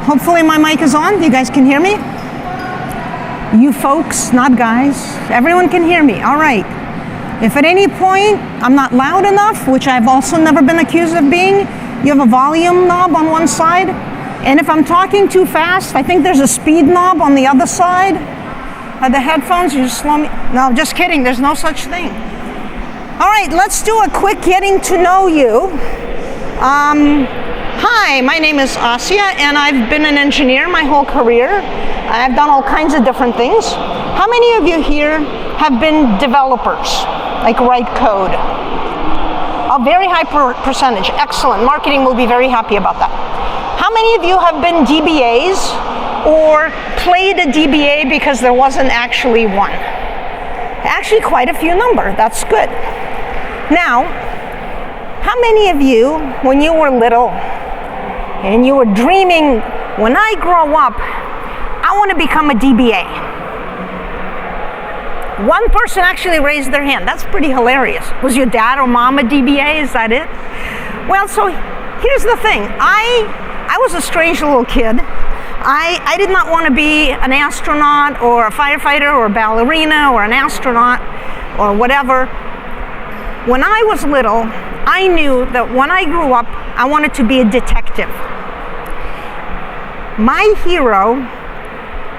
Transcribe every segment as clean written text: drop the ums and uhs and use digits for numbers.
Hopefully my mic is on. You guys can hear me? You folks, not guys. Everyone can hear me. All right. If at any point I'm not loud enough, which I've also never been accused of being, you have a volume knob on one side. And if I'm talking too fast, I think there's a speed knob on the other side. The headphones, you just slow me. No, just kidding. There's no such thing. All right, let's do a quick getting to know you. Hi, my name is Asya, and I've been an engineer my whole career. I've done all kinds of different things. How many of you here have been developers, like write code? A very high percentage. Excellent. Marketing will be very happy about that. How many of you have been DBAs or played a DBA because there wasn't actually one? Actually, quite a few number. That's good. Now, how many of you, when you were little, and you were dreaming, when I grow up, I want to become a DBA? One person actually raised their hand. That's pretty hilarious. Was your dad or mom a DBA? Is that it? Well, so here's the thing. I was a strange little kid. I did not want to be an astronaut or a firefighter or a ballerina or an astronaut or whatever. When I was little, I knew that when I grew up, I wanted to be a detective. My hero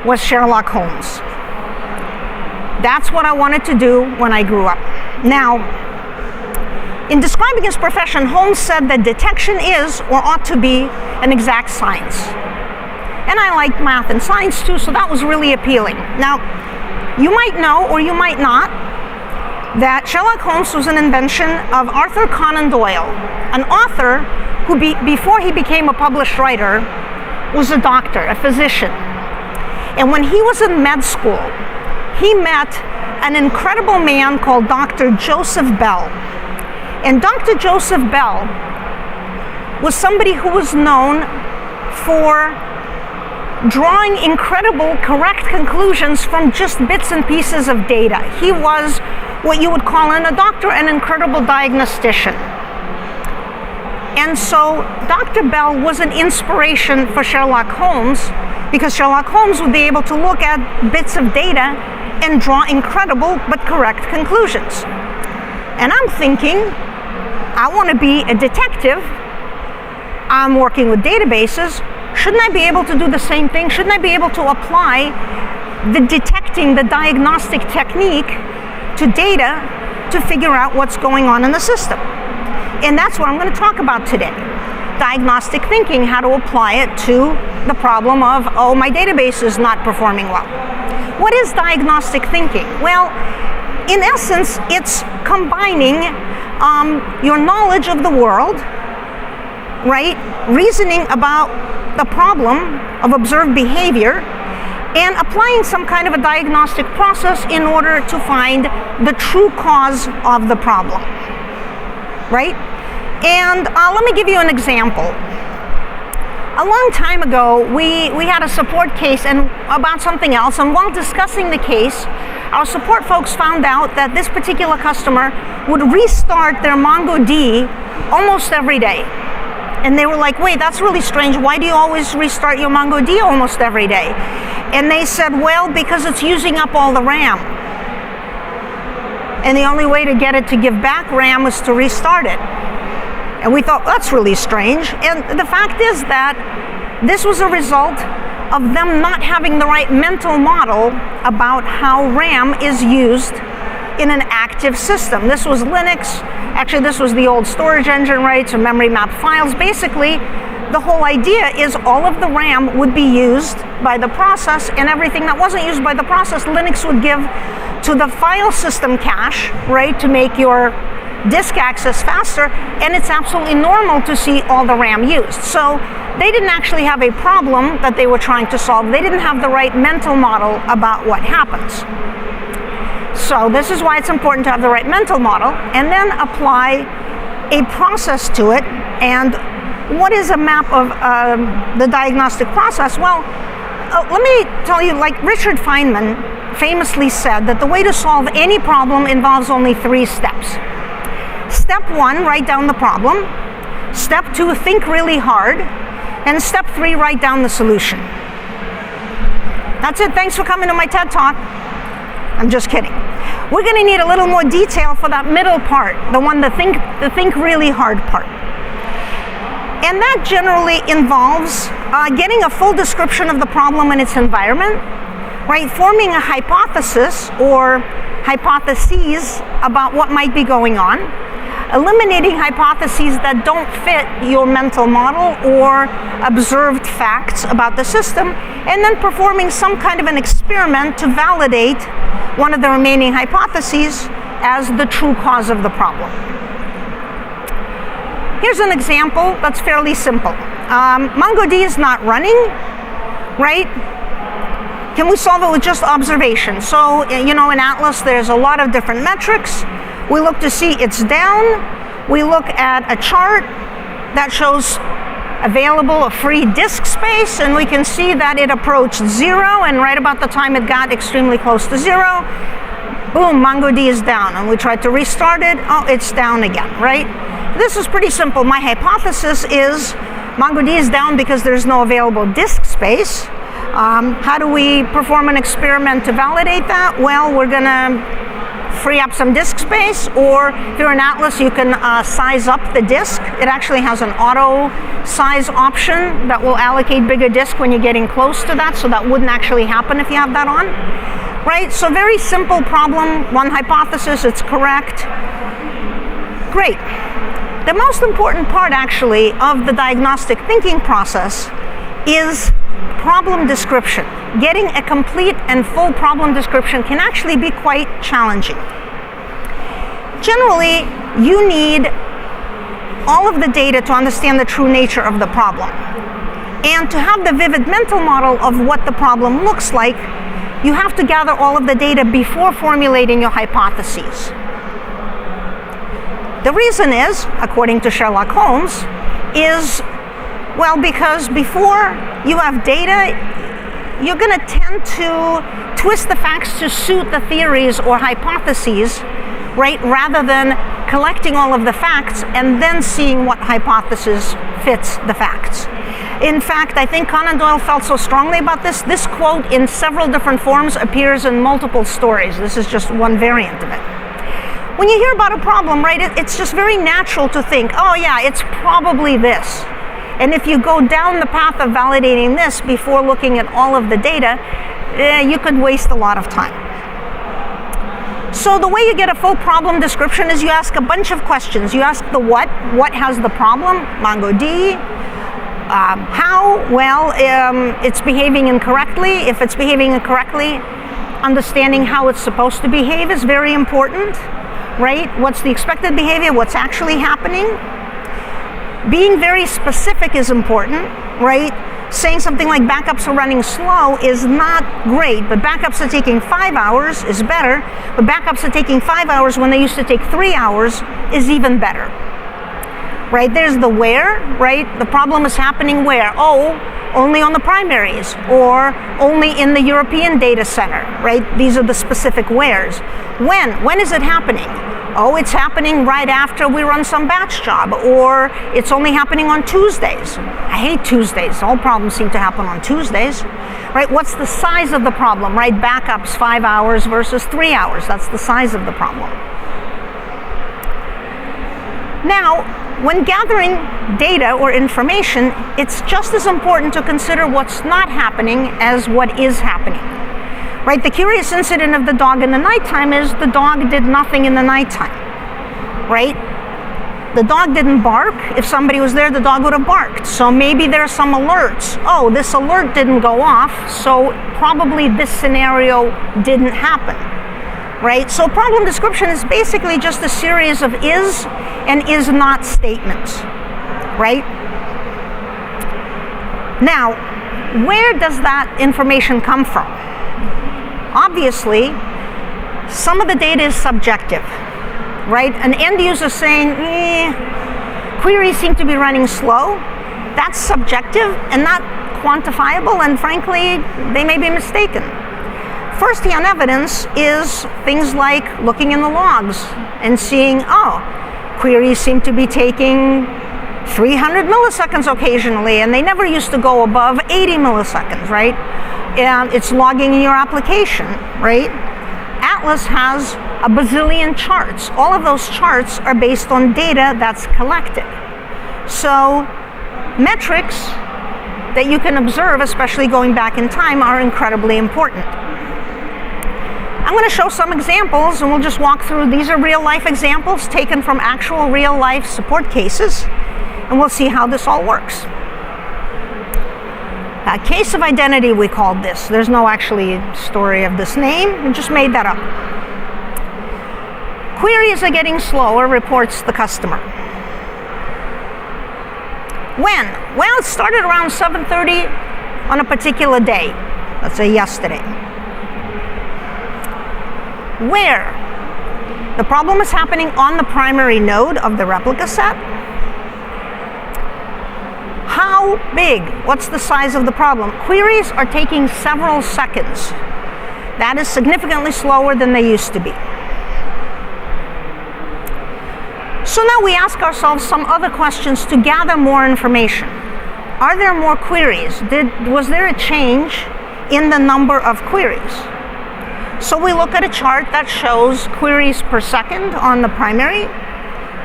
was Sherlock Holmes. That's what I wanted to do when I grew up. Now, in describing his profession, Holmes said that detection is, or ought to be, an exact science. And I like math and science too, so that was really appealing. Now, you might know, or you might not, that Sherlock Holmes was an invention of Arthur Conan Doyle, an author who, before he became a published writer, was a doctor, a physician. And when he was in med school, he met an incredible man called Dr. Joseph Bell. And Dr. Joseph Bell was somebody who was known for drawing incredible correct conclusions from just bits and pieces of data. He was what you would call in a doctor an incredible diagnostician. And so Dr. Bell was an inspiration for Sherlock Holmes, because Sherlock Holmes would be able to look at bits of data and draw incredible but correct conclusions. And I'm thinking, I want to be a detective. I'm working with databases. Shouldn't I be able to do the same thing? Shouldn't I be able to apply the detecting, the diagnostic technique to data to figure out what's going on in the system? And that's what I'm going to talk about today. Diagnostic thinking, how to apply it to the problem of, oh, my database is not performing well. What is diagnostic thinking? Well, in essence, it's combining your knowledge of the world, right? Reasoning about the problem of observed behavior and applying some kind of a diagnostic process in order to find the true cause of the problem, right? And let me give you an example. A long time ago, we had a support case and about something else, and while discussing the case, our support folks found out that this particular customer would restart their MongoDB almost every day. And they were like, wait, that's really strange. Why do you always restart your MongoDB almost every day? And they said, well, because it's using up all the RAM. And the only way to get it to give back RAM was to restart it. And we thought, that's really strange. And the fact is that this was a result of them not having the right mental model about how RAM is used in an active system. This was Linux. Actually, this was the old storage engine, right? So memory mapped files. Basically, the whole idea is all of the RAM would be used by the process, and everything that wasn't used by the process, Linux would give to the file system cache, right, to make your disk access faster, and it's absolutely normal to see all the RAM used. So they didn't actually have a problem that they were trying to solve. They didn't have the right mental model about what happens. So this is why it's important to have the right mental model and then apply a process to it. And what is a map of the diagnostic process? Well, let me tell you, like Richard Feynman famously said that the way to solve any problem involves only 3 steps. Step 1, write down the problem. Step 2, think really hard. And step 3, write down the solution. That's it. Thanks for coming to my TED Talk. I'm just kidding. We're going to need a little more detail for that middle part, the think really hard part. And that generally involves getting a full description of the problem and its environment, right? Forming a hypothesis or hypotheses about what might be going on, eliminating hypotheses that don't fit your mental model or observed facts about the system, and then performing some kind of an experiment to validate one of the remaining hypotheses as the true cause of the problem. Here's an example that's fairly simple. MongoDB is not running, right? Can we solve it with just observation? So, in Atlas, there's a lot of different metrics. We look to see it's down. We look at a chart that shows available free disk space, and we can see that it approached 0, and right about the time it got extremely close to 0, boom, MongoDB is down. And we tried to restart it. Oh, it's down again, right? This is pretty simple. My hypothesis is MongoDB is down because there's no available disk space. How do we perform an experiment to validate that? Well, we're going to free up some disk space, or if you're in Atlas, you can size up the disk. It actually has an auto size option that will allocate bigger disk when you're getting close to that, so that wouldn't actually happen if you have that on. Right? So very simple problem, one hypothesis, it's correct. Great. The most important part, actually, of the diagnostic thinking process is problem description. Getting a complete and full problem description can actually be quite challenging. Generally, you need all of the data to understand the true nature of the problem. And to have the vivid mental model of what the problem looks like, you have to gather all of the data before formulating your hypotheses. The reason is, according to Sherlock Holmes, because before you have data, you're going to tend to twist the facts to suit the theories or hypotheses, right, rather than collecting all of the facts and then seeing what hypothesis fits the facts. In fact, I think Conan Doyle felt so strongly about this. This quote in several different forms appears in multiple stories. This is just one variant of it. When you hear about a problem, right, it's just very natural to think, oh yeah, it's probably this. And if you go down the path of validating this before looking at all of the data, you could waste a lot of time. So the way you get a full problem description is you ask a bunch of questions. You ask the what has the problem? MongoDB. How? Well, it's behaving incorrectly. If it's behaving incorrectly, understanding how it's supposed to behave is very important. Right? What's the expected behavior? What's actually happening? Being very specific is important, right? Saying something like backups are running slow is not great, but backups are taking 5 hours is better, but backups are taking 5 hours when they used to take 3 hours is even better. Right? There's the where, right? The problem is happening where? Oh, only on the primaries, or only in the European data center, right? These are the specific wheres. When is it happening? Oh, it's happening right after we run some batch job, or it's only happening on Tuesdays. I hate Tuesdays. All problems seem to happen on Tuesdays, right? What's the size of the problem, right? Backups 5 hours versus 3 hours. That's the size of the problem. Now, when gathering data or information, it's just as important to consider what's not happening as what is happening. Right? The curious incident of the dog in the nighttime is the dog did nothing in the nighttime. Right? The dog didn't bark. If somebody was there, the dog would have barked. So maybe there's some alerts. Oh, this alert didn't go off, so probably this scenario didn't happen. Right? So problem description is basically just a series of is and is not statements. Right? Now, where does that information come from? Obviously, some of the data is subjective. Right? An end user saying, queries seem to be running slow. That's subjective and not quantifiable, and frankly, they may be mistaken. First-hand evidence is things like looking in the logs and seeing, oh, queries seem to be taking 300 milliseconds occasionally, and they never used to go above 80 milliseconds, right? And it's logging in your application, right? Atlas has a bazillion charts. All of those charts are based on data that's collected. So metrics that you can observe, especially going back in time, are incredibly important. I'm going to show some examples, and we'll just walk through. These are real-life examples taken from actual real-life support cases, and we'll see how this all works. A case of identity, we called this. There's no actually story of this name. We just made that up. Queries are getting slower, reports the customer. When? Well, it started around 7:30 on a particular day. Let's say yesterday. Where? The problem is happening on the primary node of the replica set. How big? What's the size of the problem? Queries are taking several seconds. That is significantly slower than they used to be. So now we ask ourselves some other questions to gather more information. Are there more queries? Was there a change in the number of queries? So we look at a chart that shows queries per second on the primary,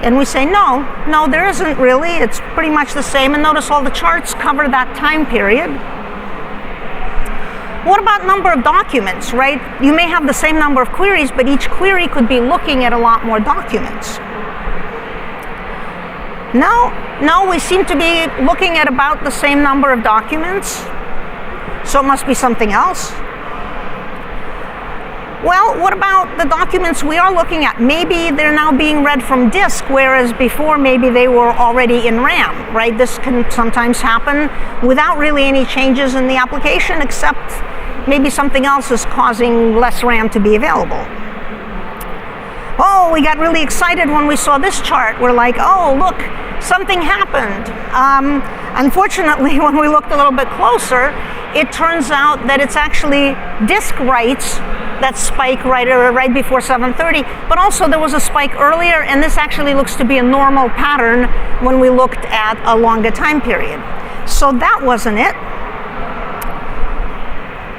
and we say, no, there isn't really. It's pretty much the same. And notice all the charts cover that time period. What about number of documents, right? You may have the same number of queries, but each query could be looking at a lot more documents. No, we seem to be looking at about the same number of documents. So it must be something else. Well, what about the documents we are looking at? Maybe they're now being read from disk, whereas before maybe they were already in RAM, right? This can sometimes happen without really any changes in the application, except maybe something else is causing less RAM to be available. Oh, we got really excited when we saw this chart. We're like, oh, look, something happened. Unfortunately, when we looked a little bit closer, it turns out that it's actually disk writes that spike right before 7:30, but also there was a spike earlier, and this actually looks to be a normal pattern when we looked at a longer time period. So that wasn't it.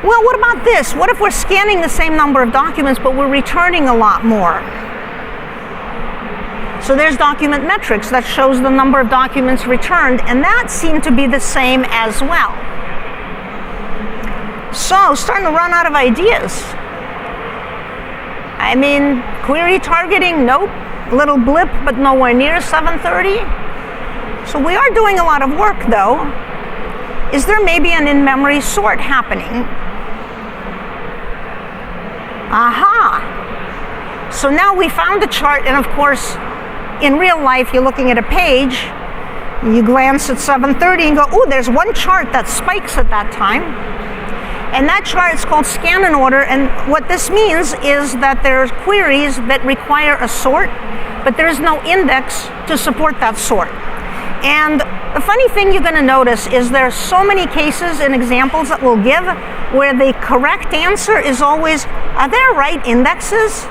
Well, what about this? What if we're scanning the same number of documents, but we're returning a lot more? So there's document metrics that shows the number of documents returned, and that seemed to be the same as well. So, starting to run out of ideas. I mean, query targeting, nope. Little blip, but nowhere near 7:30. So we are doing a lot of work, though. Is there maybe an in-memory sort happening? Aha! So now we found a chart, and of course, in real life, you're looking at a page, you glance at 7:30 and go, oh, there's one chart that spikes at that time. And that chart is called scan and order, and what this means is that there's queries that require a sort, but there is no index to support that sort. And the funny thing you're going to notice is there are so many cases and examples that we'll give where the correct answer is always, are there right indexes?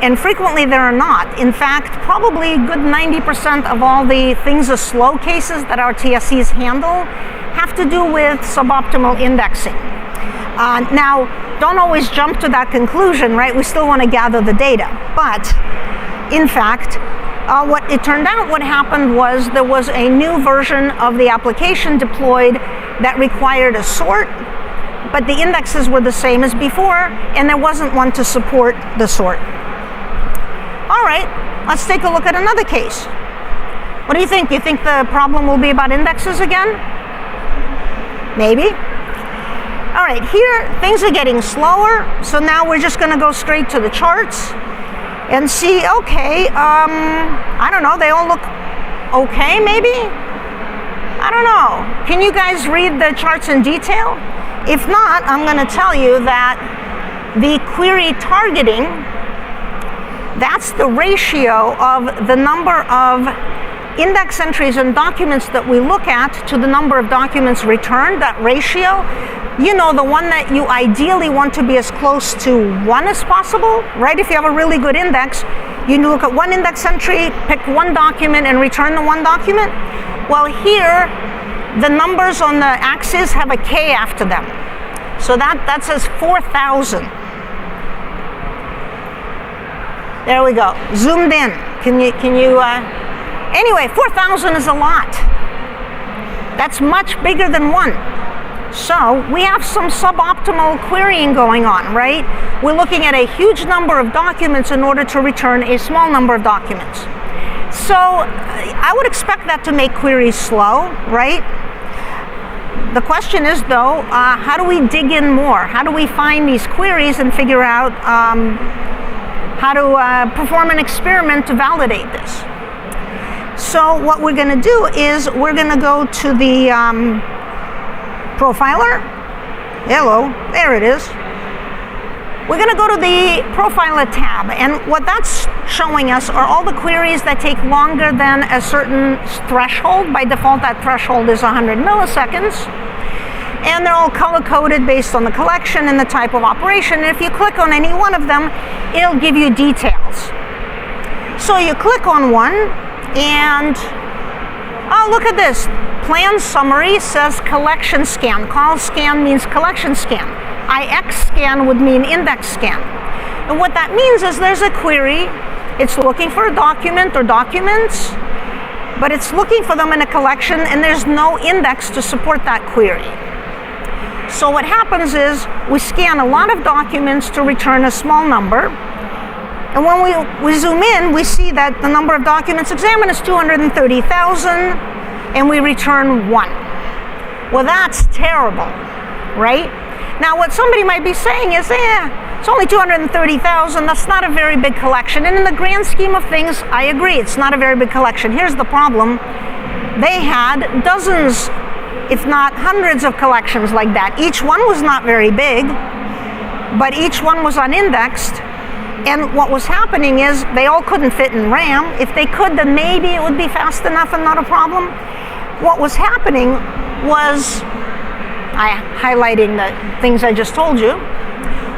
And frequently there are not. In fact, probably a good 90% of all the things are slow cases that our TSCs handle have to do with suboptimal indexing. Now, don't always jump to that conclusion, right? We still want to gather the data. But, in fact, what it turned out what happened was there was a new version of the application deployed that required a sort, but the indexes were the same as before, and there wasn't one to support the sort. All right, let's take a look at another case. What do you think? You think the problem will be about indexes again? Maybe. All right, here things are getting slower, so now we're just going to go straight to the charts and see, okay, I don't know, they all look okay, maybe? I don't know. Can you guys read the charts in detail? If not, I'm going to tell you that the query targeting, that's the ratio of the number of index entries and documents that we look at to the number of documents returned, that ratio. You know, the one that you ideally want to be as close to 1 as possible, right? If you have a really good index, you look at one index entry, pick one document, and return the one document. Well, here, the numbers on the axis have a K after them. So that says 4,000. There we go. Zoomed in. Anyway, 4,000 is a lot. That's much bigger than 1. So we have some suboptimal querying going on, right? We're looking at a huge number of documents in order to return a small number of documents. So I would expect that to make queries slow, right? The question is, though, how do we dig in more? How do we find these queries and figure out how to perform an experiment to validate this? So what we're going to do is we're going to go to the profiler. Hello, there it is. We're going to go to the Profiler tab, and what that's showing us are all the queries that take longer than a certain threshold. By default, that threshold is 100 milliseconds. And they're all color-coded based on the collection and the type of operation. And if you click on any one of them, it'll give you details. So you click on one, and oh, look at this. Plan summary says collection scan. Call scan means collection scan. IX scan would mean index scan. And what that means is there's a query. It's looking for a document or documents, but it's looking for them in a collection, and there's no index to support that query. So what happens is we scan a lot of documents to return a small number. And when we zoom in, we see that the number of documents examined is 230,000, and we return 1. Well, that's terrible, right? Now, what somebody might be saying is, it's only 230,000, that's not a very big collection. And in the grand scheme of things, I agree, it's not a very big collection. Here's the problem. They had dozens, if not hundreds of collections like that. Each one was not very big, but each one was unindexed. And what was happening is they all couldn't fit in RAM. If they could, then maybe it would be fast enough and not a problem. What was happening was, highlighting the things I just told you,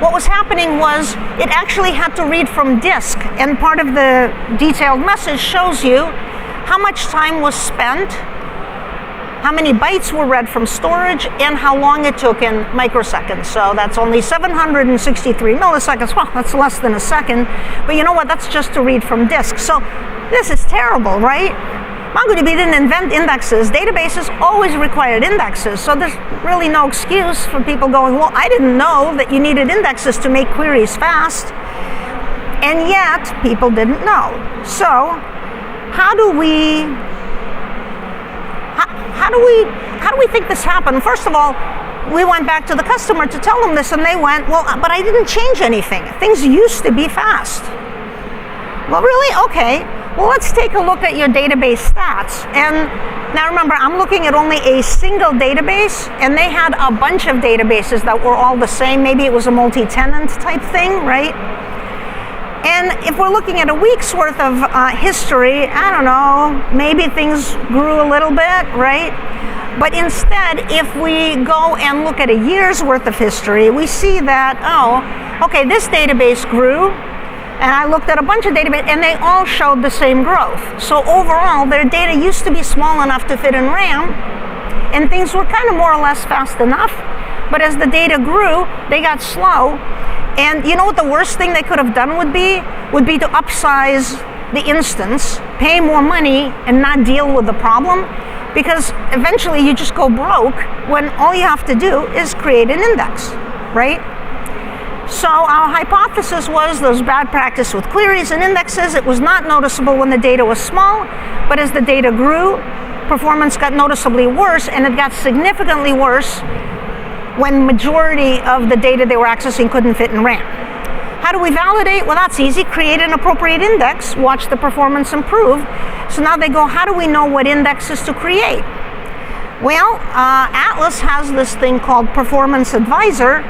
what was happening was it actually had to read from disk, and part of the detailed message shows you how much time was spent, how many bytes were read from storage, and how long it took in microseconds. So that's only 763 milliseconds. Well, that's less than a second, but you know what? That's just to read from disk. So this is terrible, right? MongoDB didn't invent indexes. Databases always required indexes, so there's really no excuse for people going, well, I didn't know that you needed indexes to make queries fast, and yet people didn't know. So how do we think this happened? First of all, we went back to the customer to tell them this, and they went, well, but I didn't change anything. Things used to be fast. Well, really? Okay. Well, let's take a look at your database stats. And now remember, I'm looking at only a single database, and they had a bunch of databases that were all the same. Maybe it was a multi-tenant type thing, right? And if we're looking at a week's worth of history, I don't know, maybe things grew a little bit, right? But instead, if we go and look at a year's worth of history, we see that, oh, okay, this database grew, and I looked at a bunch of databases, and they all showed the same growth. So overall, their data used to be small enough to fit in RAM, and things were kind of more or less fast enough. But as the data grew, they got slow. And you know what the worst thing they could have done would be? Would be to upsize the instance, pay more money, and not deal with the problem. Because eventually you just go broke when all you have to do is create an index, right? So our hypothesis was there was bad practice with queries and indexes. It was not noticeable when the data was small, but as the data grew, performance got noticeably worse, and it got significantly worse when majority of the data they were accessing couldn't fit in RAM. How do we validate? Well, that's easy. Create an appropriate index, watch the performance improve. So now they go, how do we know what indexes to create? Well, Atlas has this thing called Performance Advisor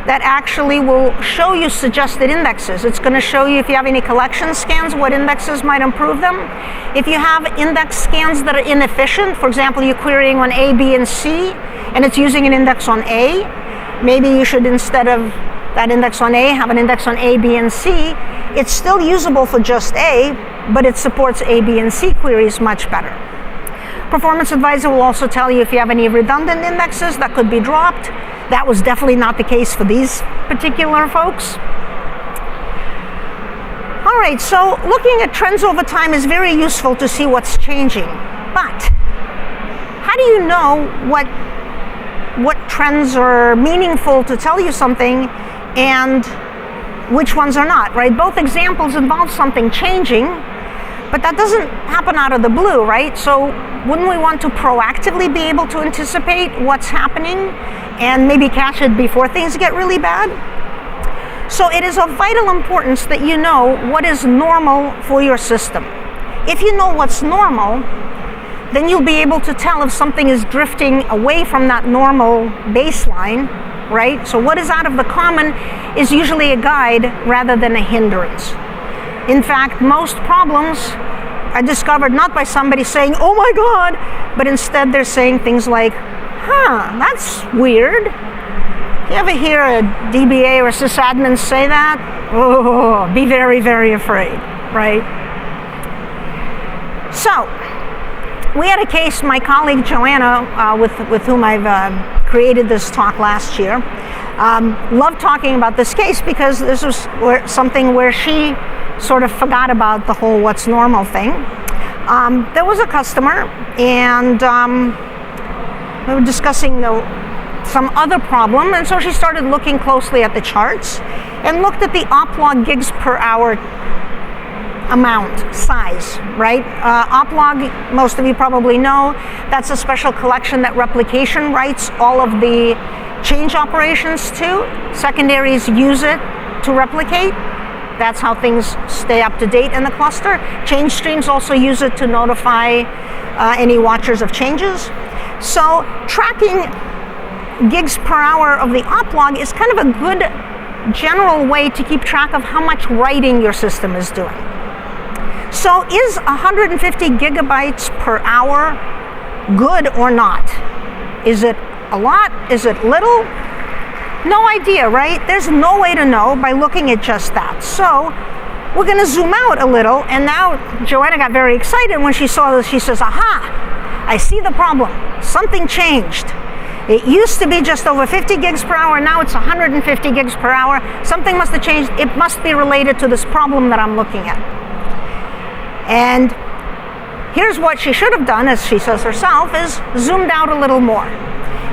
that actually will show you suggested indexes. It's going to show you if you have any collection scans, what indexes might improve them. If you have index scans that are inefficient, for example, you're querying on A, B, and C, and it's using an index on A, maybe you should, instead of that index on A, have an index on A, B, and C. It's still usable for just A, but it supports A, B, and C queries much better. Performance Advisor will also tell you if you have any redundant indexes that could be dropped. That was definitely not the case for these particular folks. All right, so looking at trends over time is very useful to see what's changing. But how do you know what trends are meaningful to tell you something and which ones are not, right? Both examples involve something changing, but that doesn't happen out of the blue, right? So wouldn't we want to proactively be able to anticipate what's happening and maybe catch it before things get really bad? So it is of vital importance that you know what is normal for your system. If you know what's normal, then you'll be able to tell if something is drifting away from that normal baseline, right? So what is out of the common is usually a guide rather than a hindrance. In fact, most problems are discovered not by somebody saying, oh my God, but instead they're saying things like, that's weird. You ever hear a DBA or a sysadmin say that? Oh, be very, very afraid, right? So, we had a case, my colleague Joanna, with whom I've created this talk last year, loved talking about this case because this was something where she sort of forgot about the whole what's normal thing. There was a customer, and we were discussing some other problem, and so she started looking closely at the charts and looked at the oplog gigs per hour amount, size, right? Oplog, most of you probably know, that's a special collection that replication writes all of the change operations to. Secondaries use it to replicate. That's how things stay up to date in the cluster. Change streams also use it to notify any watchers of changes. So tracking gigs per hour of the oplog is kind of a good general way to keep track of how much writing your system is doing. So is 150 gigabytes per hour good or not? Is it a lot? Is it little? No idea, right? There's no way to know by looking at just that. So we're going to zoom out a little, and now Joanna got very excited when she saw this. She says, aha, I see the problem. Something changed. It used to be just over 50 gigs per hour, now it's 150 gigs per hour. Something must have changed. It must be related to this problem that I'm looking at. And here's what she should have done, as she says herself, is zoomed out a little more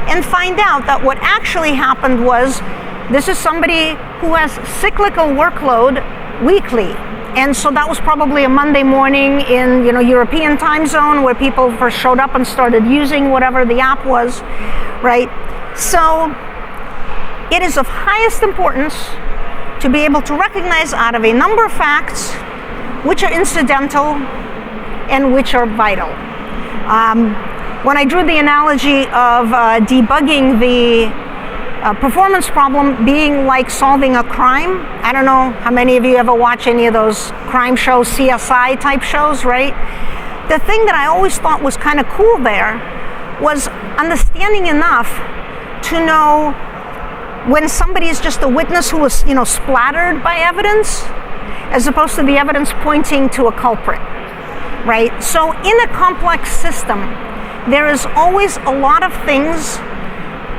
and find out that what actually happened was this is somebody who has cyclical workload weekly. And so that was probably a Monday morning in European time zone where people first showed up and started using whatever the app was, right? So it is of highest importance to be able to recognize out of a number of facts which are incidental and which are vital. When I drew the analogy of debugging the performance problem being like solving a crime, I don't know how many of you ever watch any of those crime shows, CSI type shows, right? The thing that I always thought was kind of cool there was understanding enough to know when somebody is just a witness who was, splattered by evidence, as opposed to the evidence pointing to a culprit, right? So in a complex system, there is always a lot of things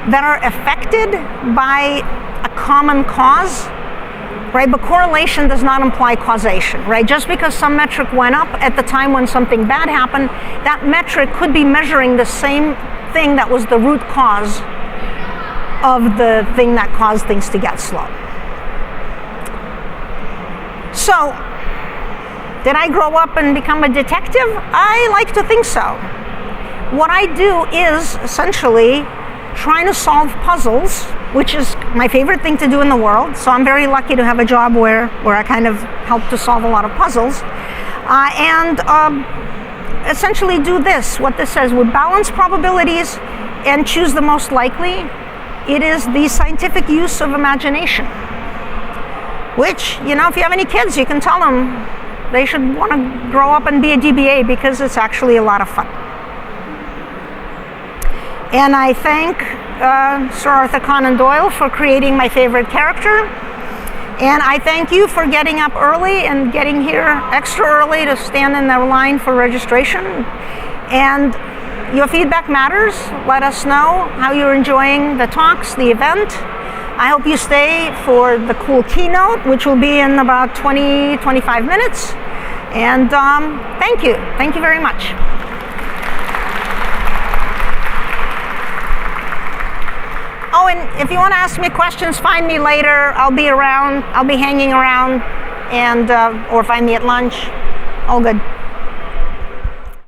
that are affected by a common cause, right? But correlation does not imply causation, right? Just because some metric went up at the time when something bad happened, that metric could be measuring the same thing that was the root cause of the thing that caused things to get slow. So, did I grow up and become a detective? I like to think so. What I do is essentially trying to solve puzzles, which is my favorite thing to do in the world. So I'm very lucky to have a job where I kind of help to solve a lot of puzzles. And essentially do this, what this says, would balance probabilities and choose the most likely. It is the scientific use of imagination, which, if you have any kids, you can tell them they should want to grow up and be a DBA because it's actually a lot of fun. And I thank Sir Arthur Conan Doyle for creating my favorite character. And I thank you for getting up early and getting here extra early to stand in the line for registration. And Your feedback matters. Let us know how you're enjoying the talks, the event. I hope you stay for the cool keynote, which will be in about 20-25 minutes. And thank you. Thank you very much. Oh, and if you want to ask me questions, find me later. I'll be around. I'll be hanging around, and or find me at lunch. All good.